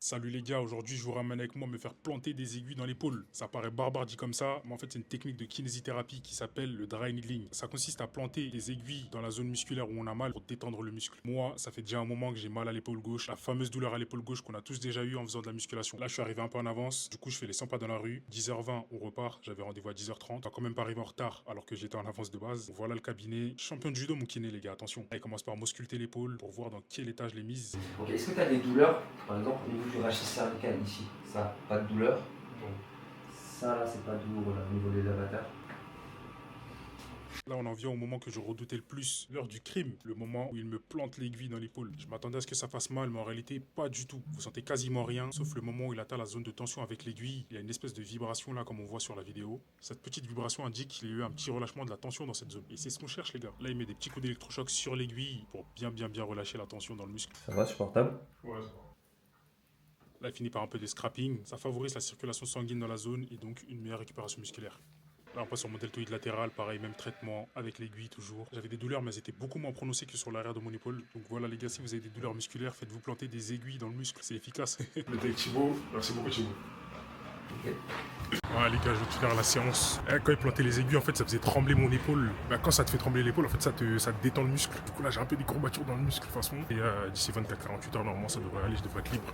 Salut les gars, aujourd'hui je vous ramène avec moi me faire planter des aiguilles dans l'épaule. Ça paraît barbare dit comme ça, mais en fait c'est une technique de kinésithérapie qui s'appelle le dry needling. Ça consiste à planter des aiguilles dans la zone musculaire où on a mal pour détendre le muscle. Moi, ça fait déjà un moment que j'ai mal à l'épaule gauche, la fameuse douleur à l'épaule gauche qu'on a tous déjà eu en faisant de la musculation. Là je suis arrivé un peu en avance, du coup je fais les 100 pas dans la rue, 10h20 on repart, j'avais rendez-vous à 10h30. On va quand même pas arriver en retard alors que j'étais en avance de base. Voilà le cabinet, champion de judo mon kiné les gars, attention. Là il commence par m'ausculter l'épaule pour voir dans quel état je l'ai mise. Ok, est-ce que tu as des douleurs, par exemple au niveau du rachis cervical ici? Ça, pas de douleur. Bon. Ça là, c'est pas douloureux là, au niveau des avatars. Là, on en vient au moment que je redoutais le plus, l'heure du crime, le moment où il me plante l'aiguille dans l'épaule. Je m'attendais à ce que ça fasse mal, mais en réalité, pas du tout. Vous sentez quasiment rien, sauf le moment où il atteint la zone de tension avec l'aiguille. Il y a une espèce de vibration là, comme on voit sur la vidéo. Cette petite vibration indique qu'il y a eu un petit relâchement de la tension dans cette zone. Et c'est ce qu'on cherche, les gars. Là, il met des petits coups d'électrochoc sur l'aiguille pour bien relâcher la tension dans le muscle. Ça va, supportable? Ouais, ça va. Là, il finit par un peu de scrapping. Ça favorise la circulation sanguine dans la zone et donc une meilleure récupération musculaire. Là, on passe sur mon deltoïde latéral, pareil, même traitement, avec l'aiguille toujours. J'avais des douleurs, mais elles étaient beaucoup moins prononcées que sur l'arrière de mon épaule. Donc voilà, les gars, si vous avez des douleurs musculaires, faites-vous planter des aiguilles dans le muscle, c'est efficace. Le avec Thibaut, merci beaucoup Thibaut. Ok. Ouais, les gars, je vais finir la séance. Quand il plantait les aiguilles, en fait, ça faisait trembler mon épaule. Bah, quand ça te fait trembler l'épaule, en fait, ça te détend le muscle. Du coup, là, j'ai un peu des courbatures dans le muscle, de toute façon. Et d'ici 24-48 heures, normalement, ça devrait aller, je devrais être libre.